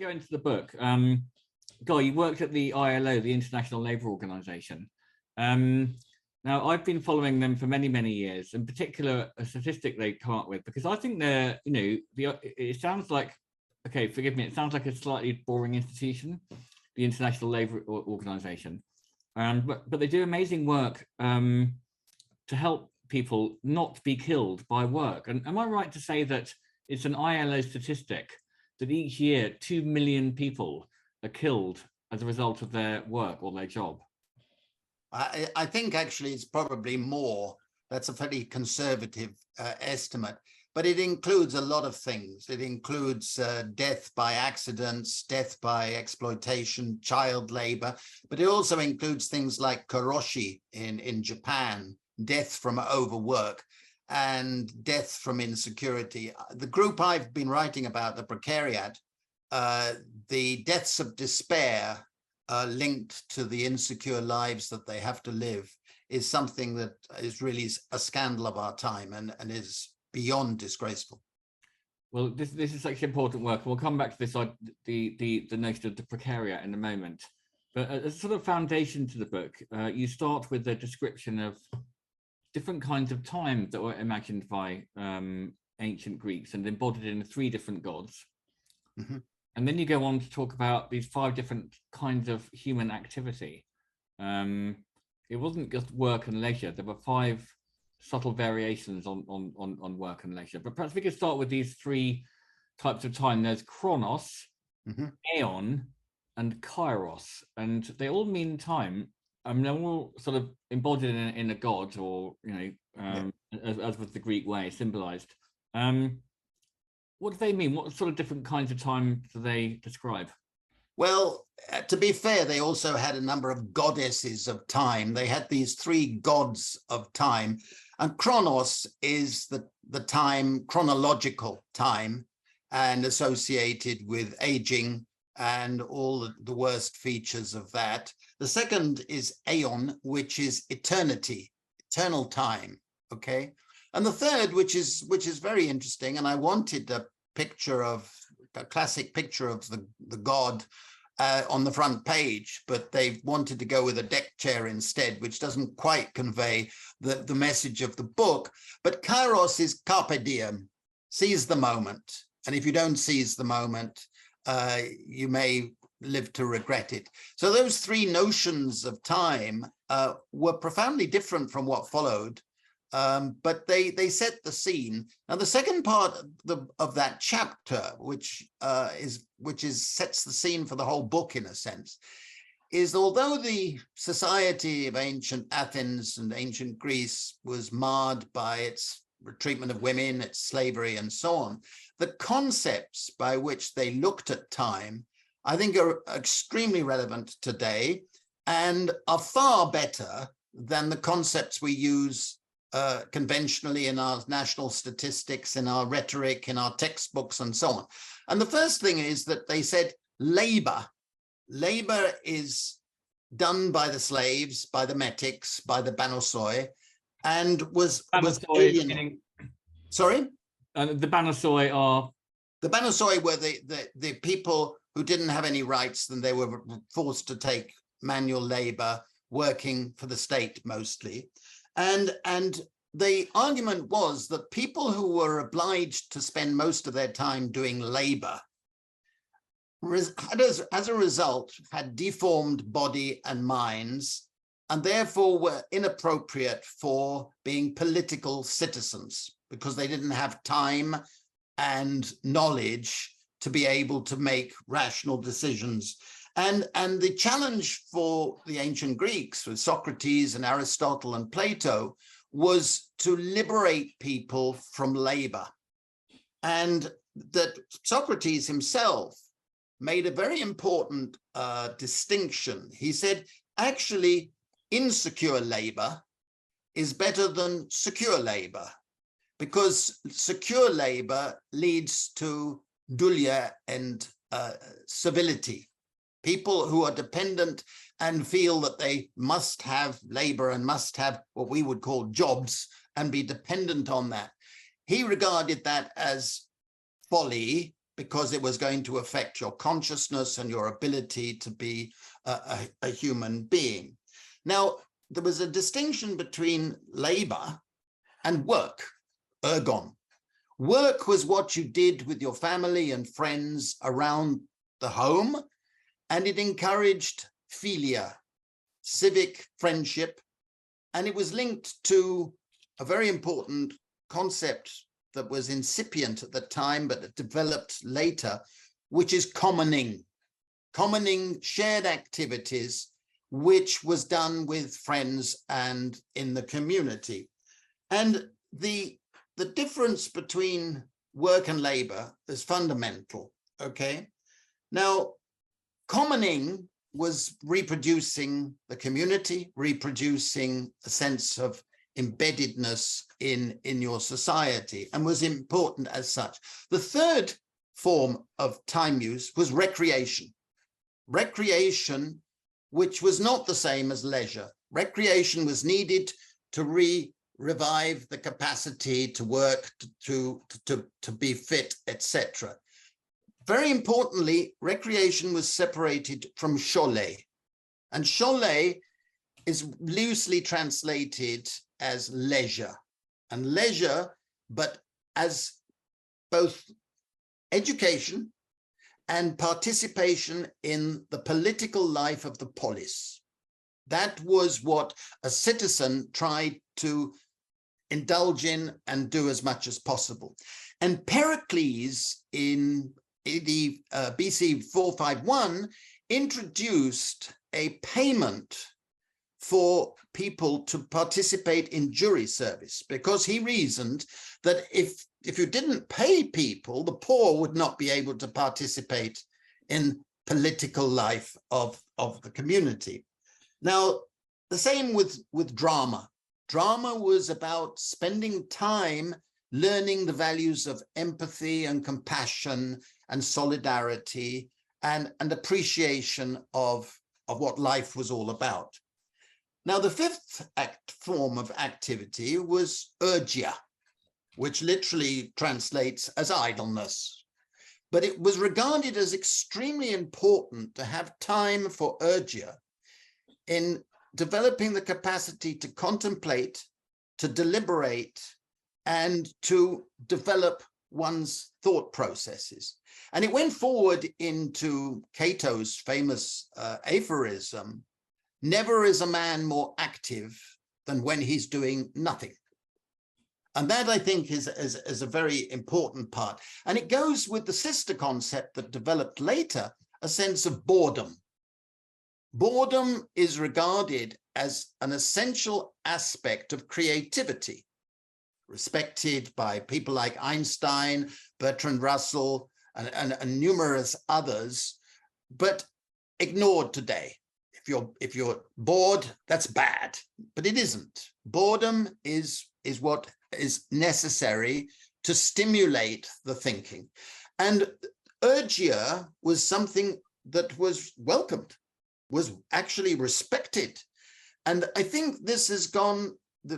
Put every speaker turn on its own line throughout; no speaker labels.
go into the book, Guy, you worked at the ILO, the International Labour Organization. Now, I've been following them for many, many years, in particular, a statistic they come up with, because I think they're, it sounds like, okay, forgive me, it sounds like a slightly boring institution, the International Labour Organization. But they do amazing work to help people not be killed by work. And am I right to say that it's an ILO statistic that each year 2 million people are killed as a result of their work or their job?
I think actually it's probably more. That's a fairly conservative estimate, but it includes a lot of things. It includes death by accidents, death by exploitation, child labor, but it also includes things like karoshi in Japan, death from overwork, and death from insecurity. The group I've been writing about, the precariat, the deaths of despair linked to the insecure lives that they have to live, is something that is really a scandal of our time and is beyond disgraceful.
Well, this is such important work. We'll come back to this, the notion of the precariat in a moment. But as a sort of foundation to the book, you start with a description of different kinds of time that were imagined by ancient Greeks and embodied in 3 different gods. Mm-hmm. And then you go on to talk about these 5 different kinds of human activity. It wasn't just work and leisure. There were 5 subtle variations on work and leisure. But perhaps we could start with these 3 types of time. There's chronos, mm-hmm. aeon, and kairos. And they all mean time. They're all sort of embodied in a god, or, as was the Greek way, symbolized. What do they mean? What sort of different kinds of time do they describe?
Well, to be fair, they also had a number of goddesses of time. They had these 3 gods of time, and Chronos is the time, chronological time, and associated with aging and all the worst features of that. The second is Aeon, which is eternity, eternal time, okay? And the third, which is very interesting, and I wanted a classic picture of the god on the front page, but they wanted to go with a deck chair instead, which doesn't quite convey the message of the book. But Kairos is carpe diem, seize the moment. And if you don't seize the moment, you may live to regret it. So those 3 notions of time were profoundly different from what followed. But they set the scene. Now, the second part of that chapter, which sets the scene for the whole book in a sense, is although the society of ancient Athens and ancient Greece was marred by its treatment of women, its slavery, and so on, the concepts by which they looked at time, I think, are extremely relevant today and are far better than the concepts we use conventionally in our national statistics, in our rhetoric, in our textbooks, and so on. And the first thing is that they said labor is done by the slaves, by the metics, by the banosoi, and was alien. Sorry?
The banosoi are?
The banosoi were the people who didn't have any rights, and they were forced to take manual labor, working for the state mostly. And the argument was that people who were obliged to spend most of their time doing labor, as a result, had deformed body and minds, and therefore were inappropriate for being political citizens, because they didn't have time and knowledge to be able to make rational decisions. And the challenge for the ancient Greeks with Socrates and Aristotle and Plato was to liberate people from labor. And that Socrates himself made a very important distinction. He said, actually, insecure labor is better than secure labor, because secure labor leads to dulia and civility. People who are dependent and feel that they must have labor and must have what we would call jobs and be dependent on that. He regarded that as folly because it was going to affect your consciousness and your ability to be a human being. Now, there was a distinction between labor and work, ergon. Work was what you did with your family and friends around the home, and it encouraged philia, civic friendship, and it was linked to a very important concept that was incipient at the time, but it developed later, which is commoning. Commoning shared activities, which was done with friends and in the community. And the difference between work and labor is fundamental, okay? Now, commoning was reproducing the community, reproducing a sense of embeddedness in your society, and was important as such. The third form of time use was recreation. Recreation, which was not the same as leisure. Recreation was needed to revive the capacity to work, to be fit, etc. Very importantly, recreation was separated from schole. And schole is loosely translated as leisure. And leisure, but as both education and participation in the political life of the polis. That was what a citizen tried to indulge in and do as much as possible. And Pericles in the BC 451 introduced a payment for people to participate in jury service, because he reasoned that if you didn't pay people, the poor would not be able to participate in political life of the community. Now, the same with drama. Drama was about spending time learning the values of empathy and compassion and solidarity and appreciation of what life was all about. Now, the fifth form of activity was urgia, which literally translates as idleness. But it was regarded as extremely important to have time for urgia in developing the capacity to contemplate, to deliberate, and to develop one's thought processes. And it went forward into Cato's famous aphorism, "Never is a man more active than when he's doing nothing." And that, I think, is a very important part. And it goes with the sister concept that developed later, a sense of boredom. Boredom is regarded as an essential aspect of creativity, respected by people like Einstein, Bertrand Russell, and numerous others, but ignored today. If you're bored, that's bad, but it isn't. Boredom is what is necessary to stimulate the thinking. And urgia was something that was welcomed, was actually respected. And I think this has gone, the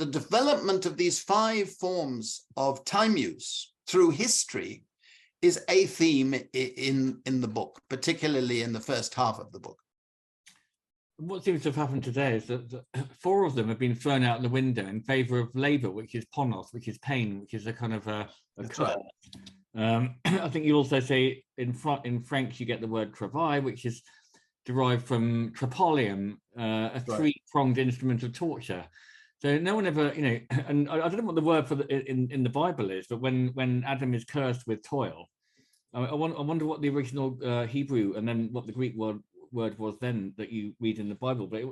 development of these 5 forms of time use through history is a theme in the book, particularly in the first half of the book.
What seems to have happened today is that 4 of them have been thrown out the window in favor of labor, which is ponos, which is pain, which is a kind of a curse. Right. I think you also say in French you get the word travail, which is derived from trypolium, a 3-pronged instrument of torture. So no one ever, and I don't know what the word for in the Bible is, but when Adam is cursed with toil, I wonder what the original Hebrew and then what the Greek word was then that you read in the Bible. But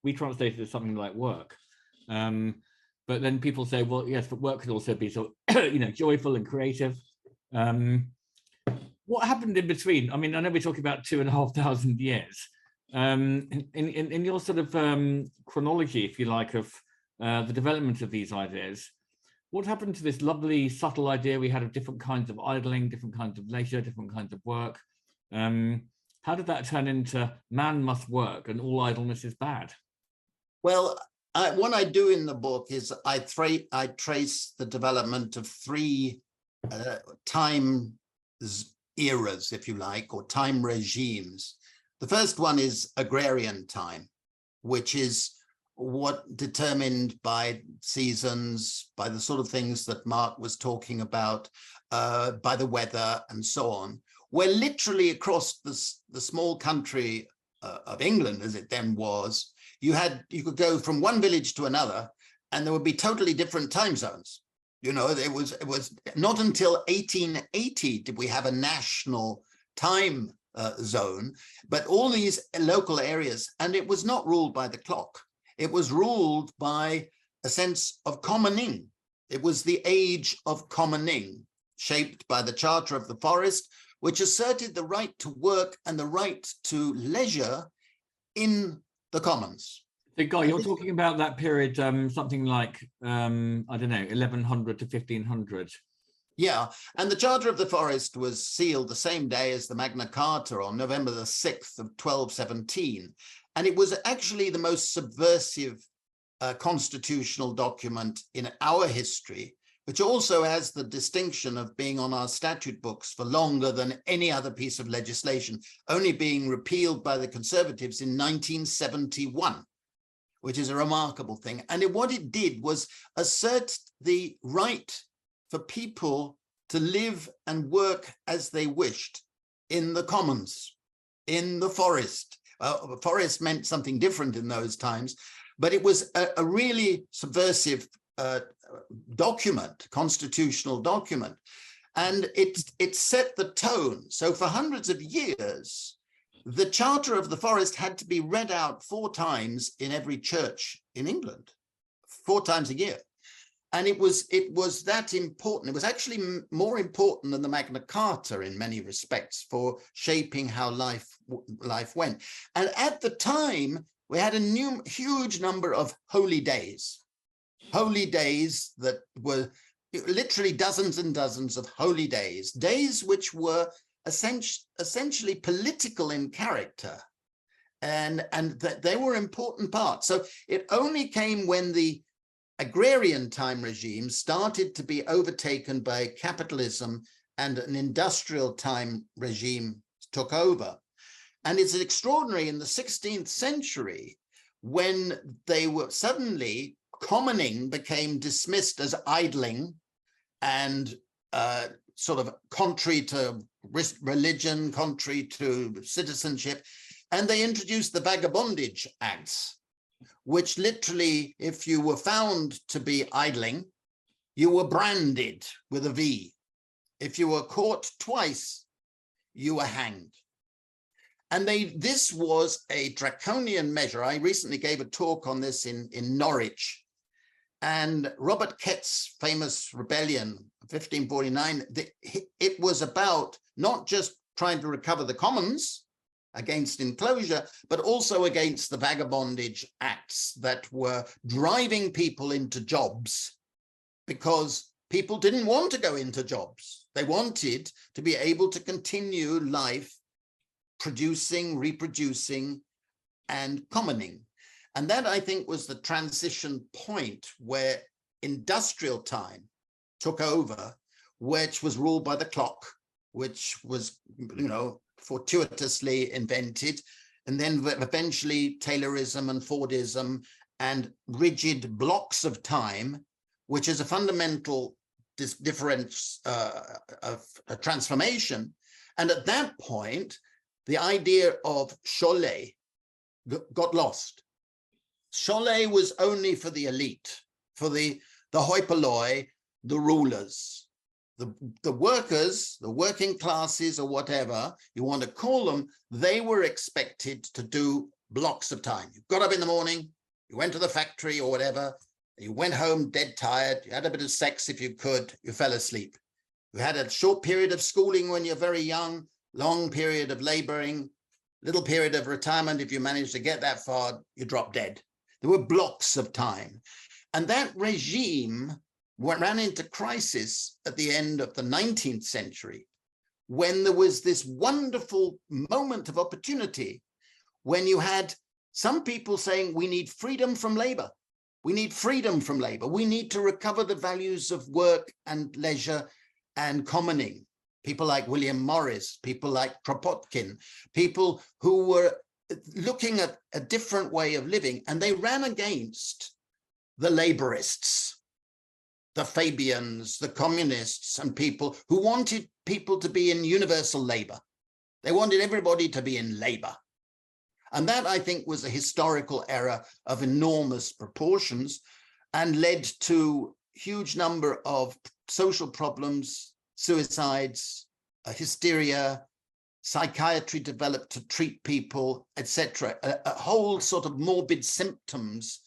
we translated it as something like work. But then people say, well, yes, but work could also be so joyful and creative. What happened in between? I mean, I know we're talking about 2,500 years. In your sort of chronology, if you like, of the development of these ideas, what happened to this lovely, subtle idea we had of different kinds of idling, different kinds of leisure, different kinds of work? How did that turn into man must work and all idleness is bad?
Well, what I do in the book is I trace the development of 3 time eras, if you like, or time regimes. The first one is agrarian time, which is what determined by seasons, by the sort of things that Mark was talking about, by the weather and so on, where literally across the small country of England, as it then was, you could go from one village to another and there would be totally different time zones. You know, it was not until 1880 did we have a national time zone, but all these local areas, and it was not ruled by the clock. It was ruled by a sense of commoning. It was the age of commoning, shaped by the Charter of the Forest, which asserted the right to work and the right to leisure in the commons.
So, Guy, you're talking about that period, something like, I don't know, 1100 to 1500.
Yeah, and the Charter of the Forest was sealed the same day as the Magna Carta on November the 6th of 1217. And it was actually the most subversive constitutional document in our history, which also has the distinction of being on our statute books for longer than any other piece of legislation, only being repealed by the Conservatives in 1971, which is a remarkable thing. And what it did was assert the right for people to live and work as they wished in the commons, in the forest. The forest meant something different in those times, but it was a really subversive document, constitutional document, and it set the tone. So for hundreds of years, the Charter of the Forest had to be read out 4 times in every church in England, 4 times a year. And it was that important. It was actually more important than the Magna Carta in many respects for shaping how life went. And at the time, we had a huge number of holy days that were literally dozens and dozens of holy days which were essentially political in character, and that they were important parts. So it only came when the agrarian time regime started to be overtaken by capitalism and an industrial time regime took over. And it's extraordinary in the 16th century when they were suddenly, commoning became dismissed as idling and sort of contrary to religion, contrary to citizenship. And they introduced the Vagabondage Acts, which literally, if you were found to be idling, you were branded with a V. If you were caught twice, you were hanged. And this was a draconian measure. I recently gave a talk on this in Norwich. And Robert Kett's famous rebellion, 1549, it was about not just trying to recover the commons against enclosure, but also against the Vagabondage Acts that were driving people into jobs because people didn't want to go into jobs. They wanted to be able to continue life producing, reproducing, and commoning. And that, I think, was the transition point where industrial time took over, which was ruled by the clock, which was, fortuitously invented, and then eventually Taylorism and Fordism and rigid blocks of time, which is a fundamental difference of a transformation. And at that point, the idea of schole got lost. Schole was only for the elite, for the hoi polloi, the rulers. The workers, the working classes, or whatever you want to call them, they were expected to do blocks of time. You got up in the morning, you went to the factory or whatever, you went home dead tired, you had a bit of sex if you could, you fell asleep. You had a short period of schooling when you're very young, long period of laboring, little period of retirement. If you managed to get that far, you drop dead. There were blocks of time. And that regime ran into crisis at the end of the 19th century, when there was this wonderful moment of opportunity, when you had some people saying, we need freedom from labor. We need freedom from labor. We need to recover the values of work and leisure and commoning. people like William Morris, people like Kropotkin, people who were looking at a different way of living, and they ran against the laborists, the Fabians, the communists, and people who wanted people to be in universal labor. They wanted everybody to be in labor. And that, I think, was a historical error of enormous proportions and led to a huge number of social problems, suicides, hysteria, psychiatry developed to treat people, etc. A whole sort of morbid symptoms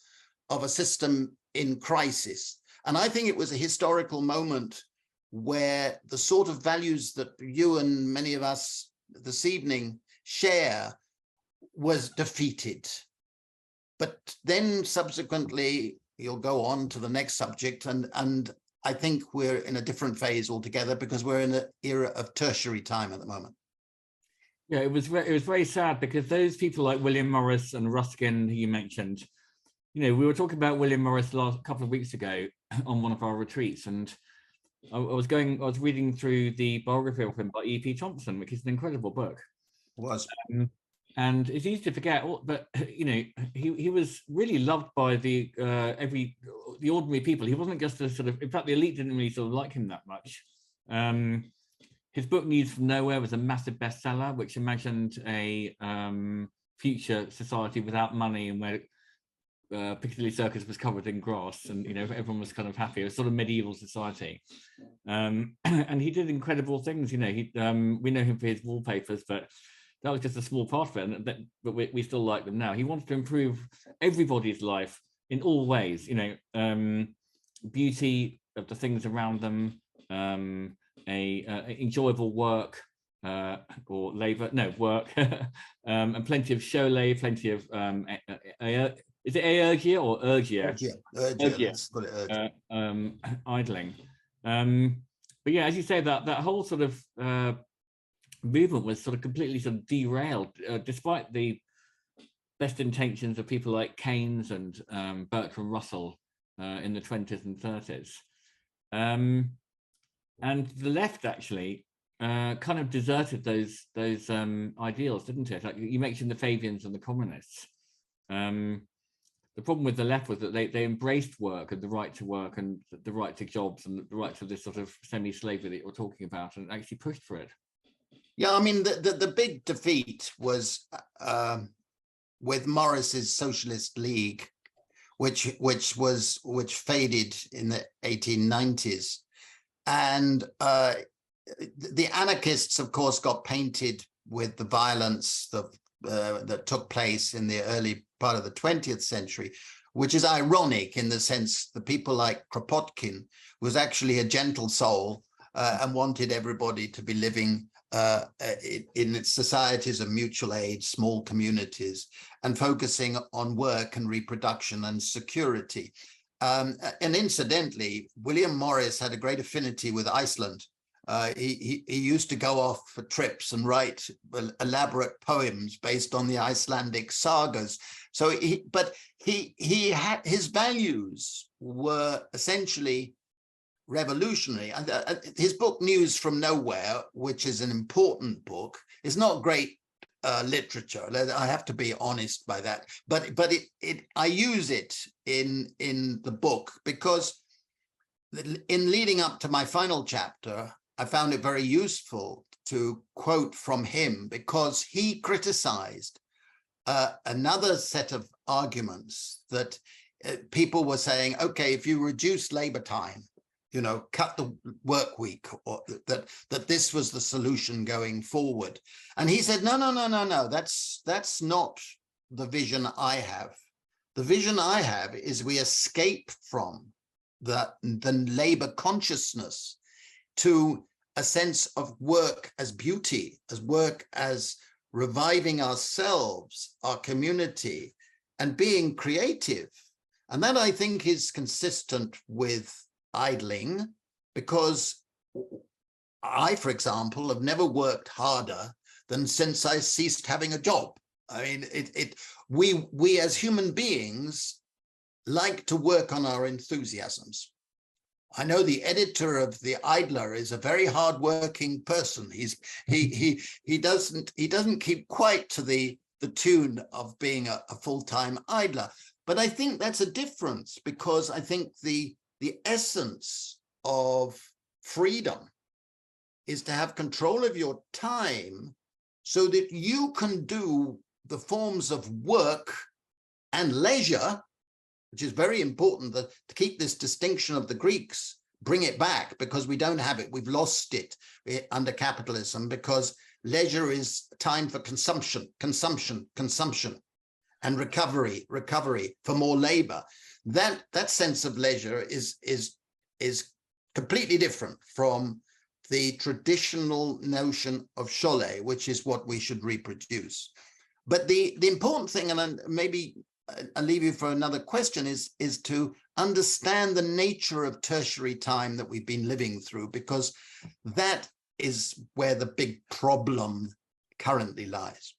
of a system in crisis. And I think it was a historical moment where the sort of values that you and many of us this evening share was defeated. But then subsequently, you'll go on to the next subject, and I think we're in a different phase altogether because we're in an era of tertiary time at the moment.
Yeah, it was very sad because those people like William Morris and Ruskin, who you mentioned, you know, we were talking about William Morris last couple of weeks ago on one of our retreats, and I was reading through the biography of him by E.P. Thompson, which is an incredible book.
It was.
And it's easy to forget, but you know, he was really loved by the ordinary people. He wasn't just a sort of, in fact, the elite didn't really sort of like him that much. His book News from Nowhere was a massive bestseller, which imagined a future society without money and where Piccadilly Circus was covered in grass, and you know, everyone was kind of happy. It was sort of medieval society, and he did incredible things. You know, we know him for his wallpapers, but that was just a small part of it. But we still like them now. He wants to improve everybody's life in all ways. You know, beauty of the things around them, enjoyable work or work, and plenty of schole, plenty of is it aergia or ergia?
Ergia.
Idling. But yeah, as you say, that whole sort of movement was sort of completely sort of derailed, despite the best intentions of people like Keynes and Bertrand Russell in the 20s and 30s. And the left actually kind of deserted those ideals, didn't it? Like you mentioned the Fabians and the communists. The problem with the left was that they embraced work and the right to work and the right to jobs and the right to this sort of semi-slavery that you're talking about, and actually pushed for it.
Yeah, I mean, the big defeat was with Morris's Socialist League, which faded in the 1890s, and the anarchists, of course, got painted with the violence that took place in the early part of the 20th century, which is ironic in the sense that people like Kropotkin was actually a gentle soul and wanted everybody to be living in its societies of mutual aid, small communities, and focusing on work and reproduction and security. And incidentally, William Morris had a great affinity with Iceland. He used to go off for trips and write elaborate poems based on the Icelandic sagas. So, he had, his values were essentially revolutionary. And his book News from Nowhere, which is an important book, is not great literature. I have to be honest by that. But I use it in the book because in leading up to my final chapter, I found it very useful to quote from him because he criticized another set of arguments that people were saying, okay, if you reduce labor time, you know, cut the work week, or that this was the solution going forward. And he said, no, that's not the vision I have. The vision I have is we escape from the labor consciousness to a sense of work as beauty, as work as reviving ourselves, our community, and being creative. And that, I think, is consistent with idling, because I, for example, have never worked harder than since I ceased having a job. I mean, we as human beings like to work on our enthusiasms. I know the editor of the Idler is a very hardworking person. He doesn't keep quite to the tune of being a full-time idler. But I think that's a difference, because I think the essence of freedom is to have control of your time so that you can do the forms of work and leisure, which is very important, that to keep this distinction of the Greeks, bring it back, because we don't have it. We've lost it under capitalism, because leisure is time for consumption, and recovery for more labor. That sense of leisure is completely different from the traditional notion of schole, which is what we should reproduce. But the important thing, and maybe I'll leave you for another question, is to understand the nature of tertiary time that we've been living through, because that is where the big problem currently lies.